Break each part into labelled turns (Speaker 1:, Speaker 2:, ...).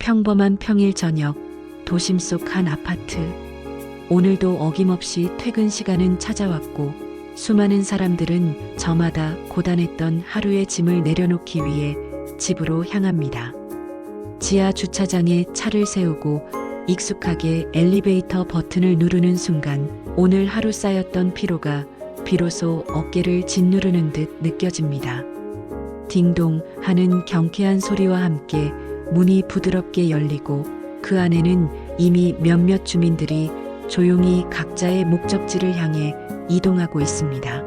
Speaker 1: 평범한 평일 저녁, 도심 속 한 아파트. 오늘도 어김없이 퇴근 시간은 찾아왔고 수많은 사람들은 저마다 고단했던 하루의 짐을 내려놓기 위해 집으로 향합니다. 지하 주차장에 차를 세우고 익숙하게 엘리베이터 버튼을 누르는 순간 오늘 하루 쌓였던 피로가 비로소 어깨를 짓누르는 듯 느껴집니다. 딩동 하는 경쾌한 소리와 함께 문이 부드럽게 열리고 그 안에는 이미 몇몇 주민들이 조용히 각자의 목적지를 향해 이동하고 있습니다.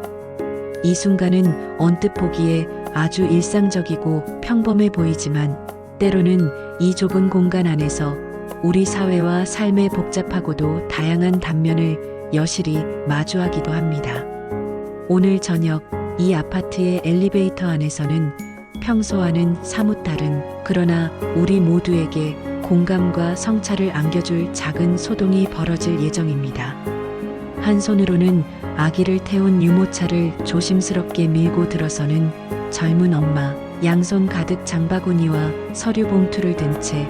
Speaker 1: 이 순간은 언뜻 보기에 아주 일상적이고 평범해 보이지만 때로는 이 좁은 공간 안에서 우리 사회와 삶의 복잡하고도 다양한 단면을 여실히 마주하기도 합니다. 오늘 저녁 이 아파트의 엘리베이터 안에서는 평소와는 사뭇 다른 그러나 우리 모두에게 공감과 성찰을 안겨줄 작은 소동이 벌어질 예정입니다. 한 손으로는 아기를 태운 유모차를 조심스럽게 밀고 들어서는 젊은 엄마, 양손 가득 장바구니와 서류 봉투를 든 채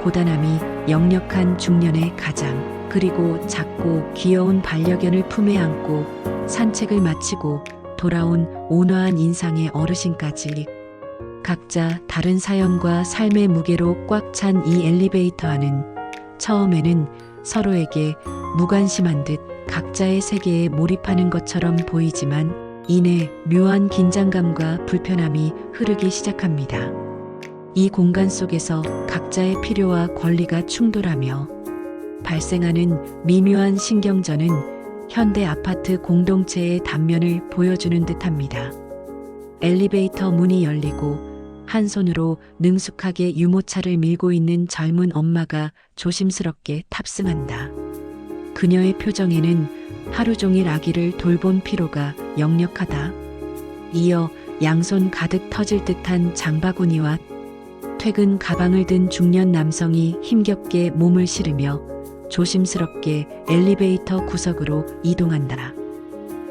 Speaker 1: 고단함이 역력한 중년의 가장, 그리고 작고 귀여운 반려견을 품에 안고 산책을 마치고 돌아온 온화한 인상의 어르신까지 각자 다른 사연과 삶의 무게로 꽉 찬 이 엘리베이터 안은 처음에는 서로에게 무관심한 듯 각자의 세계에 몰입하는 것처럼 보이지만 이내 묘한 긴장감과 불편함이 흐르기 시작합니다. 이 공간 속에서 각자의 필요와 권리가 충돌하며 발생하는 미묘한 신경전은 현대 아파트 공동체의 단면을 보여주는 듯합니다. 엘리베이터 문이 열리고 한 손으로 능숙하게 유모차를 밀고 있는 젊은 엄마가 조심스럽게 탑승한다. 그녀의 표정에는 하루 종일 아기를 돌본 피로가 역력하다. 이어 양손 가득 터질 듯한 장바구니와 퇴근 가방을 든 중년 남성이 힘겹게 몸을 실으며 조심스럽게 엘리베이터 구석으로 이동한다.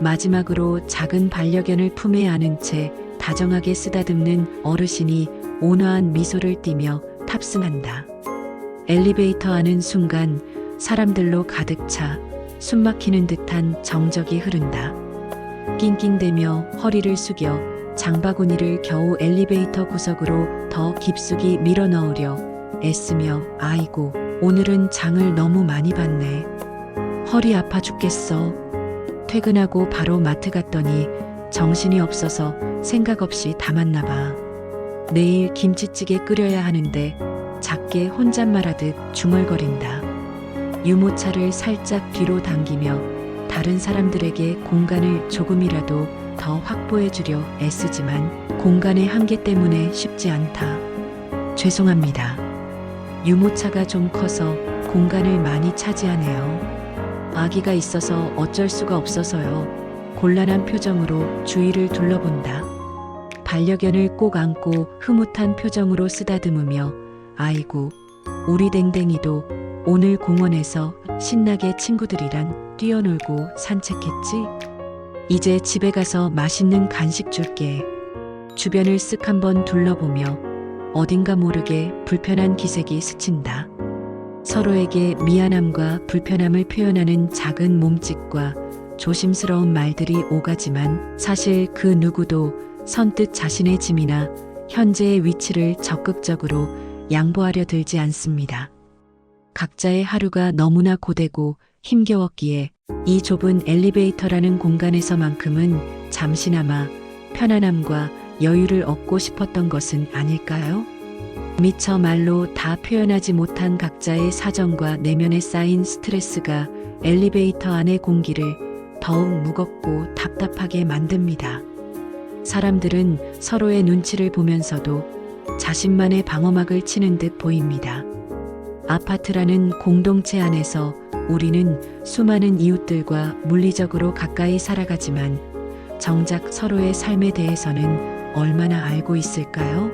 Speaker 1: 마지막으로 작은 반려견을 품에 안은 채 다정하게 쓰다듬는 어르신이 온화한 미소를 띠며 탑승한다. 엘리베이터 안은 순간 사람들로 가득 차 숨막히는 듯한 정적이 흐른다. 낑낑대며 허리를 숙여 장바구니를 겨우 엘리베이터 구석으로 더 깊숙이 밀어 넣으려 애쓰며 아이고 오늘은 장을 너무 많이 봤네. 허리 아파 죽겠어. 퇴근하고 바로 마트 갔더니 정신이 없어서 생각 없이 담았나 봐. 내일 김치찌개 끓여야 하는데 작게 혼잣말하듯 중얼거린다. 유모차를 살짝 뒤로 당기며 다른 사람들에게 공간을 조금이라도 더 확보해 주려 애쓰지만 공간의 한계 때문에 쉽지 않다. 죄송합니다. 유모차가 좀 커서 공간을 많이 차지하네요. 아기가 있어서 어쩔 수가 없어서요. 곤란한 표정으로 주위를 둘러본다. 반려견을 꼭 안고 흐뭇한 표정으로 쓰다듬으며 아이고 우리 댕댕이도 오늘 공원에서 신나게 친구들이랑 뛰어놀고 산책했지? 이제 집에 가서 맛있는 간식 줄게. 주변을 쓱 한번 둘러보며 어딘가 모르게 불편한 기색이 스친다. 서로에게 미안함과 불편함을 표현하는 작은 몸짓과 조심스러운 말들이 오가지만 사실 그 누구도 선뜻 자신의 짐이나 현재의 위치를 적극적으로 양보하려 들지 않습니다. 각자의 하루가 너무나 고되고 힘겨웠기에 이 좁은 엘리베이터라는 공간에서만큼은 잠시나마 편안함과 여유를 얻고 싶었던 것은 아닐까요? 미처 말로 다 표현하지 못한 각자의 사정과 내면에 쌓인 스트레스가 엘리베이터 안의 공기를 더욱 무겁고 답답하게 만듭니다. 사람들은 서로의 눈치를 보면서도 자신만의 방어막을 치는 듯 보입니다. 아파트라는 공동체 안에서 우리는 수많은 이웃들과 물리적으로 가까이 살아가지만 정작 서로의 삶에 대해서는 얼마나 알고 있을까요?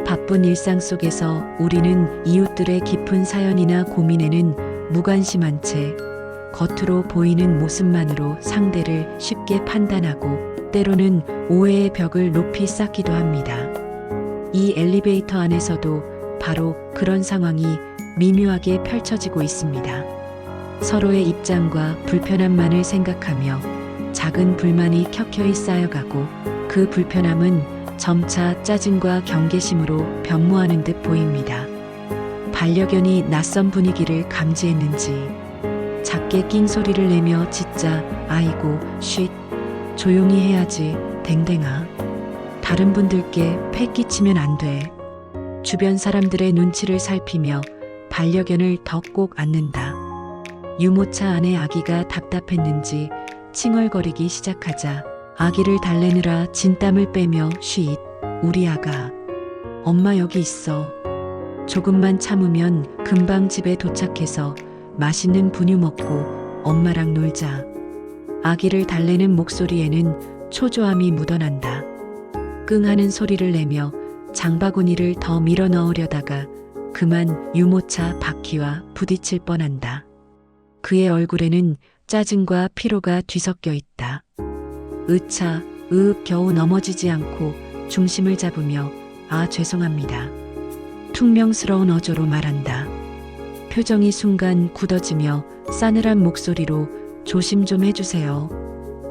Speaker 1: 바쁜 일상 속에서 우리는 이웃들의 깊은 사연이나 고민에는 무관심한 채 겉으로 보이는 모습만으로 상대를 쉽게 판단하고 때로는 오해의 벽을 높이 쌓기도 합니다. 이 엘리베이터 안에서도 바로 그런 상황이 미묘하게 펼쳐지고 있습니다. 서로의 입장과 불편함만을 생각하며 작은 불만이 켜켜이 쌓여가고 그 불편함은 점차 짜증과 경계심으로 변모하는 듯 보입니다. 반려견이 낯선 분위기를 감지했는지 작게 낑 소리를 내며 짖자 아이고 쉿 조용히 해야지 댕댕아 다른 분들께 패 끼치면 안 돼. 주변 사람들의 눈치를 살피며 반려견을 더 꼭 안는다. 유모차 안에 아기가 답답했는지 칭얼거리기 시작하자 아기를 달래느라 진땀을 빼며 쉿 우리 아가 엄마 여기 있어. 조금만 참으면 금방 집에 도착해서 맛있는 분유 먹고 엄마랑 놀자. 아기를 달래는 목소리에는 초조함이 묻어난다. 끙 하는 소리를 내며 장바구니를 더 밀어 넣으려다가 그만 유모차 바퀴와 부딪힐 뻔한다. 그의 얼굴에는 짜증과 피로가 뒤섞여 있다. 으차, 겨우 넘어지지 않고 중심을 잡으며 아 죄송합니다. 퉁명스러운 어조로 말한다. 표정이 순간 굳어지며 싸늘한 목소리로 조심 좀 해주세요.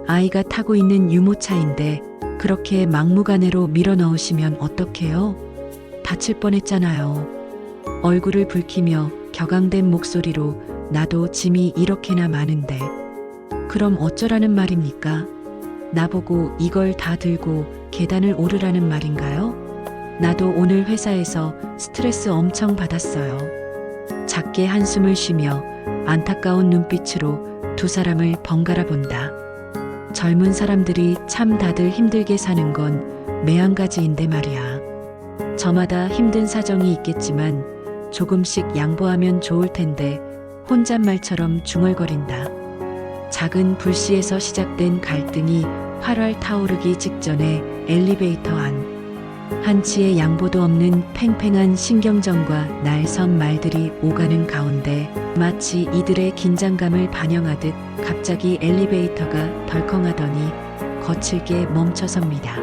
Speaker 1: 아이가 타고 있는 유모차인데 그렇게 막무가내로 밀어 넣으시면 어떡해요? 다칠 뻔했잖아요. 얼굴을 붉히며 격앙된 목소리로 나도 짐이 이렇게나 많은데 그럼 어쩌라는 말입니까? 나보고 이걸 다 들고 계단을 오르라는 말인가요? 나도 오늘 회사에서 스트레스 엄청 받았어요. 작게 한숨을 쉬며 안타까운 눈빛으로 두 사람을 번갈아 본다. 젊은 사람들이 참 다들 힘들게 사는 건 매한가지인데 말이야. 저마다 힘든 사정이 있겠지만 조금씩 양보하면 좋을 텐데 혼잣말처럼 중얼거린다. 작은 불씨에서 시작된 갈등이 활활 타오르기 직전에 엘리베이터 안. 한치의 양보도 없는 팽팽한 신경전과 날선 말들이 오가는 가운데 마치 이들의 긴장감을 반영하듯 갑자기 엘리베이터가 덜컹하더니 거칠게 멈춰섭니다.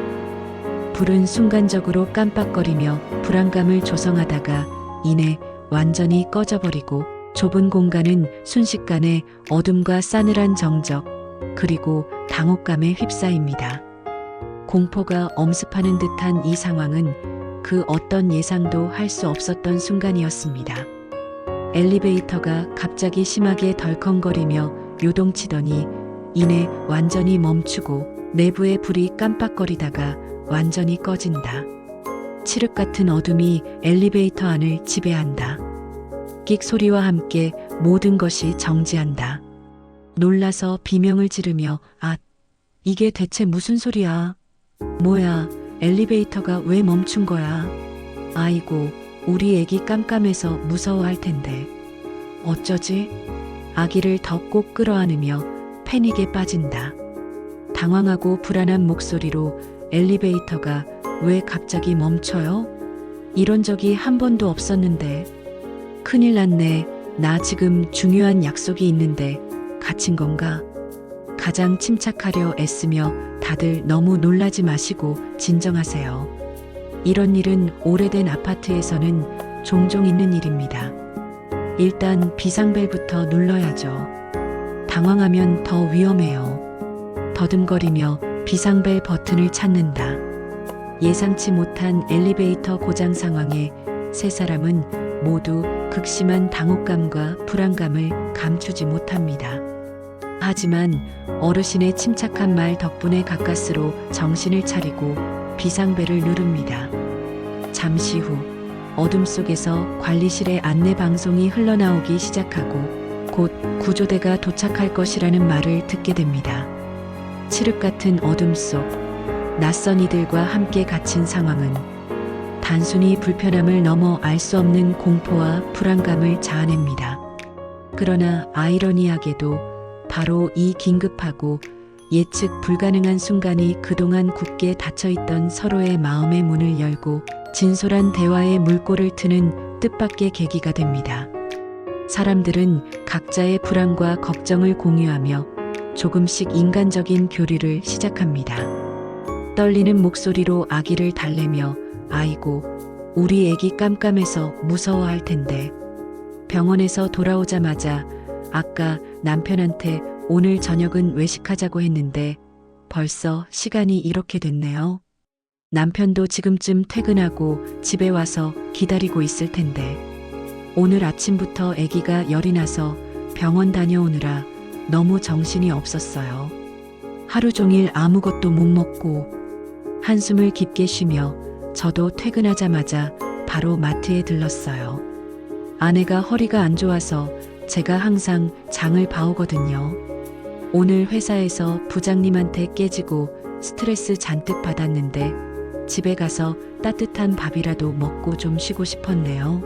Speaker 1: 불은 순간적으로 깜빡거리며 불안감을 조성하다가 이내 완전히 꺼져버리고 좁은 공간은 순식간에 어둠과 싸늘한 정적 그리고 당혹감에 휩싸입니다. 공포가 엄습하는 듯한 이 상황은 그 어떤 예상도 할 수 없었던 순간이었습니다. 엘리베이터가 갑자기 심하게 덜컹거리며 요동치더니 이내 완전히 멈추고 내부의 불이 깜빡거리다가 완전히 꺼진다. 칠흑 같은 어둠이 엘리베이터 안을 지배한다. 끽 소리와 함께 모든 것이 정지한다. 놀라서 비명을 지르며 아, 이게 대체 무슨 소리야? 뭐야, 엘리베이터가 왜 멈춘 거야? 아이고, 우리 애기 깜깜해서 무서워할 텐데. 어쩌지? 아기를 더 꼭 끌어안으며 패닉에 빠진다. 당황하고 불안한 목소리로 엘리베이터가 왜 갑자기 멈춰요? 이런 적이 한 번도 없었는데. 큰일 났네. 나 지금 중요한 약속이 있는데 갇힌 건가? 가장 침착하려 애쓰며 다들 너무 놀라지 마시고 진정하세요. 이런 일은 오래된 아파트에서는 종종 있는 일입니다. 일단 비상벨부터 눌러야죠. 당황하면 더 위험해요. 더듬거리며 비상벨 버튼을 찾는다. 예상치 못한 엘리베이터 고장 상황에 세 사람은 모두 극심한 당혹감과 불안감을 감추지 못합니다. 하지만 어르신의 침착한 말 덕분에 가까스로 정신을 차리고 비상벨을 누릅니다. 잠시 후 어둠 속에서 관리실의 안내 방송이 흘러나오기 시작하고 곧 구조대가 도착할 것이라는 말을 듣게 됩니다. 칠흑 같은 어둠 속 낯선 이들과 함께 갇힌 상황은 단순히 불편함을 넘어 알 수 없는 공포와 불안감을 자아냅니다. 그러나 아이러니하게도 바로 이 긴급하고 예측 불가능한 순간이 그동안 굳게 닫혀있던 서로의 마음의 문을 열고 진솔한 대화의 물꼬를 트는 뜻밖의 계기가 됩니다. 사람들은 각자의 불안과 걱정을 공유하며 조금씩 인간적인 교류를 시작합니다. 떨리는 목소리로 아기를 달래며 아이고, 우리 애기 깜깜해서 무서워할 텐데. 병원에서 돌아오자마자 아까 남편한테 오늘 저녁은 외식하자고 했는데 벌써 시간이 이렇게 됐네요. 남편도 지금쯤 퇴근하고 집에 와서 기다리고 있을 텐데. 오늘 아침부터 아기가 열이 나서 병원 다녀오느라 너무 정신이 없었어요. 하루 종일 아무것도 못 먹고 한숨을 깊게 쉬며 저도 퇴근하자마자 바로 마트에 들렀어요. 아내가 허리가 안 좋아서 제가 항상 장을 봐오거든요. 오늘 회사에서 부장님한테 깨지고 스트레스 잔뜩 받았는데 집에 가서 따뜻한 밥이라도 먹고 좀 쉬고 싶었네요.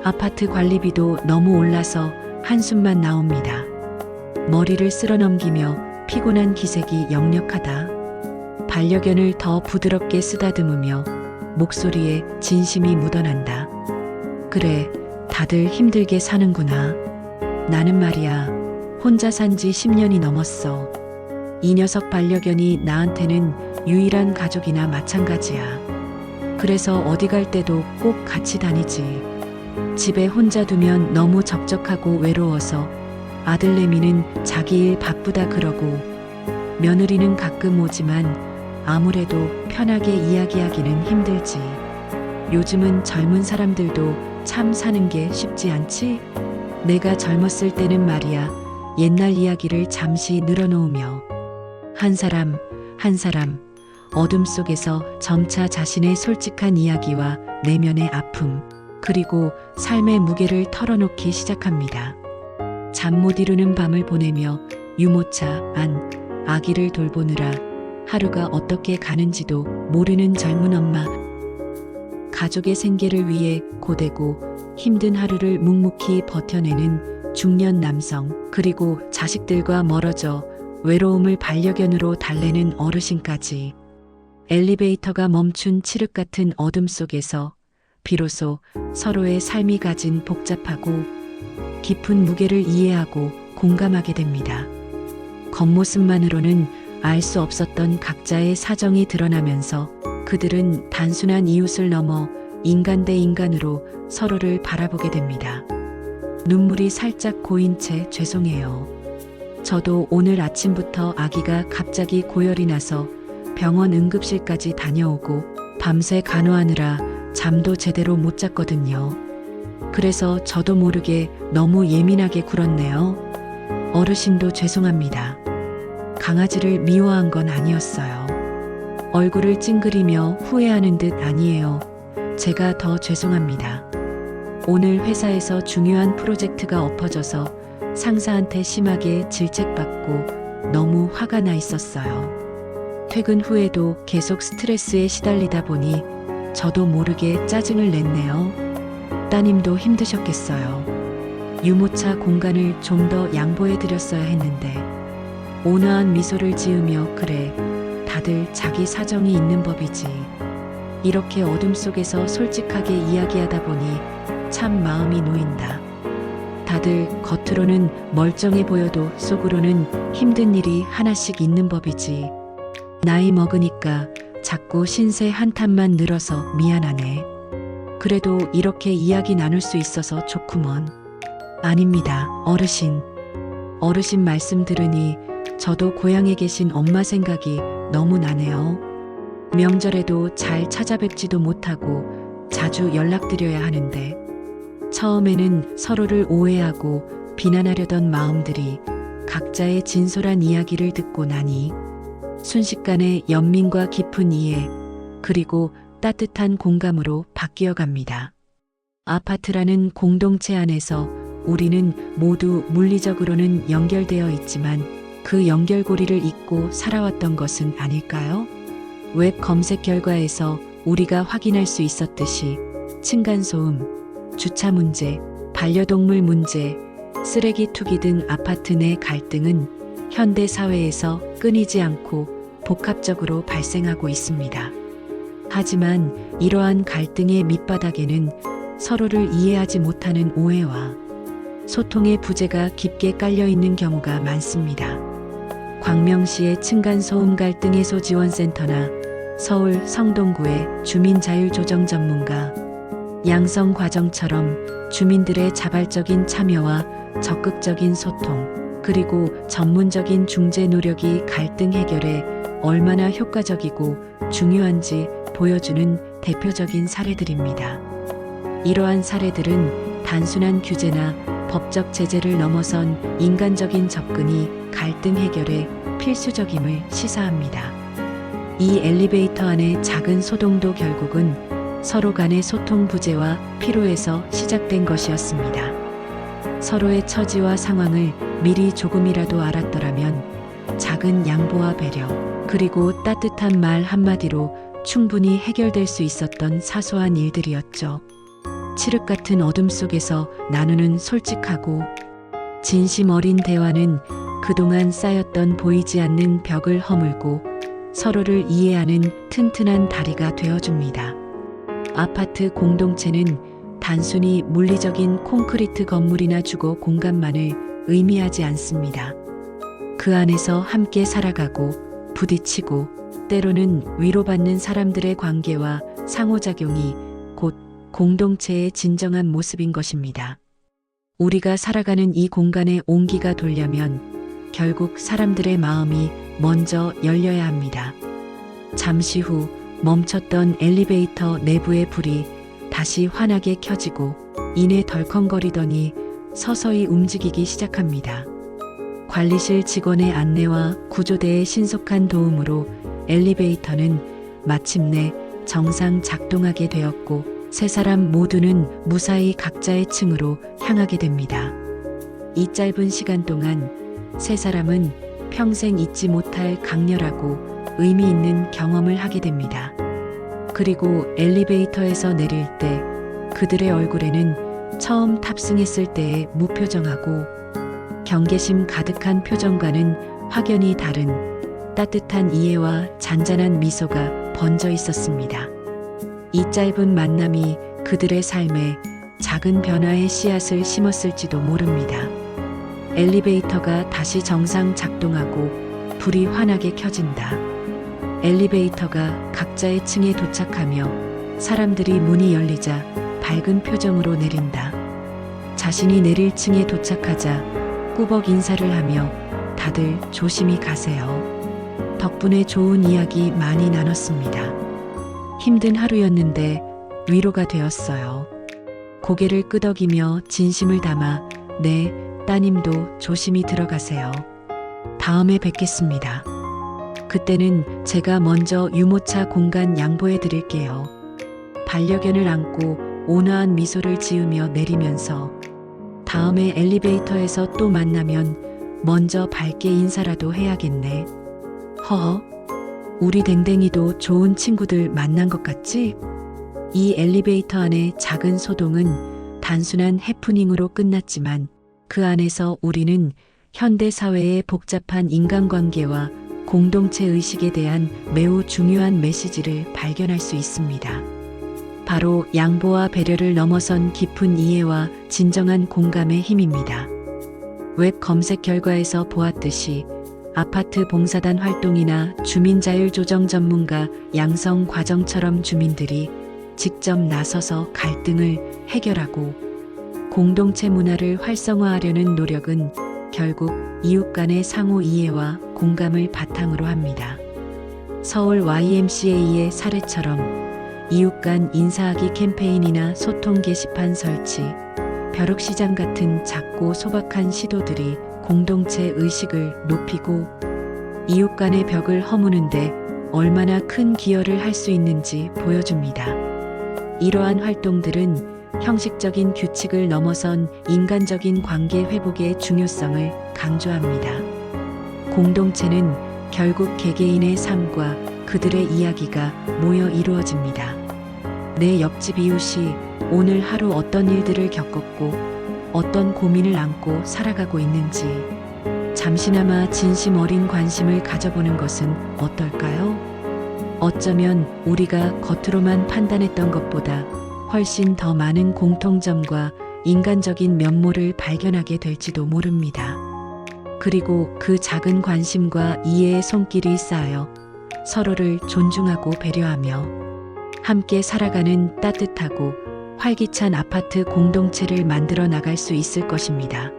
Speaker 1: 아파트 관리비도 너무 올라서 한숨만 나옵니다. 머리를 쓸어넘기며 피곤한 기색이 역력하다. 반려견을 더 부드럽게 쓰다듬으며 목소리에 진심이 묻어난다. 그래, 다들 힘들게 사는구나. 나는 말이야, 혼자 산 지 10년이 넘었어. 이 녀석 반려견이 나한테는 유일한 가족이나 마찬가지야. 그래서 어디 갈 때도 꼭 같이 다니지. 집에 혼자 두면 너무 적적하고 외로워서 아들내미는 자기 일 바쁘다 그러고 며느리는 가끔 오지만 아무래도 편하게 이야기하기는 힘들지. 요즘은 젊은 사람들도 참 사는 게 쉽지 않지? 내가 젊었을 때는 말이야, 옛날 이야기를 잠시 늘어놓으며 한 사람 한 사람 어둠 속에서 점차 자신의 솔직한 이야기와 내면의 아픔, 그리고 삶의 무게를 털어놓기 시작합니다. 잠 못 이루는 밤을 보내며 유모차 안 아기를 돌보느라 하루가 어떻게 가는지도 모르는 젊은 엄마. 가족의 생계를 위해 고되고 힘든 하루를 묵묵히 버텨내는 중년 남성, 그리고 자식들과 멀어져 외로움을 반려견으로 달래는 어르신까지. 엘리베이터가 멈춘 칠흑 같은 어둠 속에서 비로소 서로의 삶이 가진 복잡하고 깊은 무게를 이해하고 공감하게 됩니다. 겉모습만으로는 알 수 없었던 각자의 사정이 드러나면서 그들은 단순한 이웃을 넘어 인간 대 인간으로 서로를 바라보게 됩니다. 눈물이 살짝 고인 채 죄송해요. 저도 오늘 아침부터 아기가 갑자기 고열이 나서 병원 응급실까지 다녀오고 밤새 간호하느라 잠도 제대로 못 잤거든요. 그래서 저도 모르게 너무 예민하게 굴었네요. 어르신도 죄송합니다. 강아지를 미워한 건 아니었어요. 얼굴을 찡그리며 후회하는 듯 아니에요. 제가 더 죄송합니다. 오늘 회사에서 중요한 프로젝트가 엎어져서 상사한테 심하게 질책받고 너무 화가 나 있었어요. 퇴근 후에도 계속 스트레스에 시달리다 보니 저도 모르게 짜증을 냈네요. 따님도 힘드셨겠어요. 유모차 공간을 좀 더 양보해 드렸어야 했는데. 온화한 미소를 지으며 그래, 다들 자기 사정이 있는 법이지. 이렇게 어둠 속에서 솔직하게 이야기하다 보니 참 마음이 놓인다. 다들 겉으로는 멀쩡해 보여도 속으로는 힘든 일이 하나씩 있는 법이지. 나이 먹으니까 자꾸 신세 한탄만 늘어서 미안하네. 그래도 이렇게 이야기 나눌 수 있어서 좋구먼. 아닙니다, 어르신. 어르신 말씀 들으니 저도 고향에 계신 엄마 생각이 너무 나네요. 명절에도 잘 찾아뵙지도 못하고 자주 연락드려야 하는데 처음에는 서로를 오해하고 비난하려던 마음들이 각자의 진솔한 이야기를 듣고 나니 순식간에 연민과 깊은 이해, 그리고 따뜻한 공감으로 바뀌어 갑니다. 아파트라는 공동체 안에서 우리는 모두 물리적으로는 연결되어 있지만 그 연결고리를 잇고 살아왔던 것은 아닐까요? 웹 검색 결과에서 우리가 확인할 수 있었듯이 층간소음, 주차 문제, 반려동물 문제, 쓰레기 투기 등 아파트 내 갈등은 현대 사회에서 끊이지 않고 복합적으로 발생하고 있습니다. 하지만 이러한 갈등의 밑바닥에는 서로를 이해하지 못하는 오해와 소통의 부재가 깊게 깔려 있는 경우가 많습니다. 광명시의 층간소음 갈등 해소 지원센터나 서울 성동구의 주민자율 조정 전문가 양성 과정처럼 주민들의 자발적인 참여와 적극적인 소통, 그리고 전문적인 중재 노력이 갈등 해결에 얼마나 효과적이고 중요한지 보여주는 대표적인 사례들입니다. 이러한 사례들은 단순한 규제나 법적 제재를 넘어선 인간적인 접근이 갈등 해결에 필수적임을 시사합니다. 이 엘리베이터 안의 작은 소동도 결국은 서로 간의 소통 부재와 피로에서 시작된 것이었습니다. 서로의 처지와 상황을 미리 조금이라도 알았더라면 작은 양보와 배려, 그리고 따뜻한 말 한마디로 충분히 해결될 수 있었던 사소한 일들이었죠. 칠흑 같은 어둠 속에서 나누는 솔직하고 진심 어린 대화는 그동안 쌓였던 보이지 않는 벽을 허물고 서로를 이해하는 튼튼한 다리가 되어줍니다. 아파트 공동체는 단순히 물리적인 콘크리트 건물이나 주거 공간만을 의미하지 않습니다. 그 안에서 함께 살아가고 부딪히고 때로는 위로받는 사람들의 관계와 상호작용이 곧 공동체의 진정한 모습인 것입니다. 우리가 살아가는 이 공간에 온기가 돌려면 결국 사람들의 마음이 먼저 열려야 합니다. 잠시 후 멈췄던 엘리베이터 내부의 불이 다시 환하게 켜지고 이내 덜컹거리더니 서서히 움직이기 시작합니다. 관리실 직원의 안내와 구조대의 신속한 도움으로 엘리베이터는 마침내 정상 작동하게 되었고 세 사람 모두는 무사히 각자의 층으로 향하게 됩니다. 이 짧은 시간 동안 세 사람은 평생 잊지 못할 강렬하고 의미 있는 경험을 하게 됩니다. 그리고 엘리베이터에서 내릴 때 그들의 얼굴에는 처음 탑승했을 때의 무표정하고 경계심 가득한 표정과는 확연히 다른 따뜻한 이해와 잔잔한 미소가 번져 있었습니다. 이 짧은 만남이 그들의 삶에 작은 변화의 씨앗을 심었을지도 모릅니다. 엘리베이터가 다시 정상 작동하고 불이 환하게 켜진다. 엘리베이터가 각자의 층에 도착하며 사람들이 문이 열리자 밝은 표정으로 내린다. 자신이 내릴 층에 도착하자 꾸벅 인사를 하며 다들 조심히 가세요. 덕분에 좋은 이야기 많이 나눴습니다. 힘든 하루였는데 위로가 되었어요. 고개를 끄덕이며 진심을 담아 네, 따님도 조심히 들어가세요. 다음에 뵙겠습니다. 그때는 제가 먼저 유모차 공간 양보해 드릴게요. 반려견을 안고 온화한 미소를 지으며 내리면서 다음에 엘리베이터에서 또 만나면 먼저 밝게 인사라도 해야겠네. 허허, 우리 댕댕이도 좋은 친구들 만난 것 같지? 이 엘리베이터 안의 작은 소동은 단순한 해프닝으로 끝났지만 그 안에서 우리는 현대 사회의 복잡한 인간관계와 공동체 의식에 대한 매우 중요한 메시지를 발견할 수 있습니다. 바로 양보와 배려를 넘어선 깊은 이해와 진정한 공감의 힘입니다. 웹 검색 결과에서 보았듯이 아파트 봉사단 활동이나 주민자율조정 전문가 양성 과정처럼 주민들이 직접 나서서 갈등을 해결하고 공동체 문화를 활성화하려는 노력은 결국 이웃 간의 상호 이해와 공감을 바탕으로 합니다. 서울 YMCA의 사례처럼 이웃 간 인사하기 캠페인이나 소통 게시판 설치, 벼룩시장 같은 작고 소박한 시도들이 공동체 의식을 높이고 이웃 간의 벽을 허무는데 얼마나 큰 기여를 할 수 있는지 보여줍니다. 이러한 활동들은 형식적인 규칙을 넘어선 인간적인 관계 회복의 중요성을 강조합니다. 공동체는 결국 개개인의 삶과 그들의 이야기가 모여 이루어집니다. 내 옆집 이웃이 오늘 하루 어떤 일들을 겪었고 어떤 고민을 안고 살아가고 있는지 잠시나마 진심 어린 관심을 가져보는 것은 어떨까요? 어쩌면 우리가 겉으로만 판단했던 것보다 훨씬 더 많은 공통점과 인간적인 면모를 발견하게 될지도 모릅니다. 그리고 그 작은 관심과 이해의 손길이 쌓여 서로를 존중하고 배려하며 함께 살아가는 따뜻하고 활기찬 아파트 공동체를 만들어 나갈 수 있을 것입니다.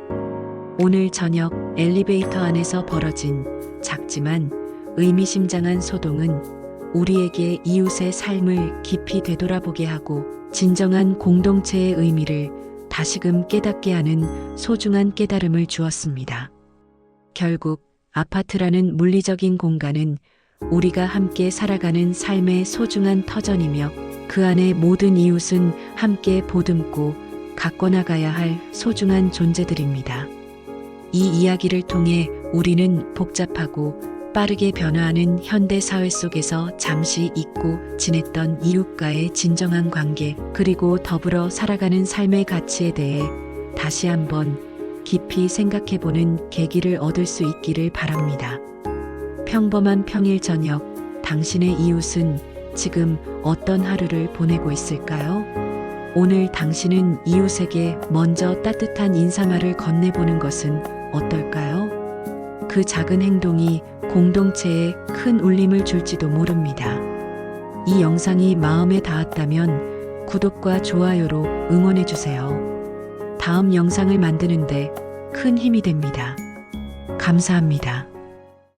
Speaker 1: 오늘 저녁 엘리베이터 안에서 벌어진 작지만 의미심장한 소동은 우리에게 이웃의 삶을 깊이 되돌아보게 하고 진정한 공동체의 의미를 다시금 깨닫게 하는 소중한 깨달음을 주었습니다. 결국 아파트라는 물리적인 공간은 우리가 함께 살아가는 삶의 소중한 터전이며 그 안의 모든 이웃은 함께 보듬고 가꿔나가야 할 소중한 존재들입니다. 이 이야기를 통해 우리는 복잡하고 빠르게 변화하는 현대 사회 속에서 잠시 잊고 지냈던 이웃과의 진정한 관계, 그리고 더불어 살아가는 삶의 가치에 대해 다시 한번 깊이 생각해보는 계기를 얻을 수 있기를 바랍니다. 평범한 평일 저녁, 당신의 이웃은 지금 어떤 하루를 보내고 있을까요? 오늘 당신은 이웃에게 먼저 따뜻한 인사말을 건네보는 것은 어떨까요? 그 작은 행동이 공동체에 큰 울림을 줄지도 모릅니다. 이 영상이 마음에 닿았다면 구독과 좋아요로 응원해주세요. 다음 영상을 만드는데 큰 힘이 됩니다. 감사합니다.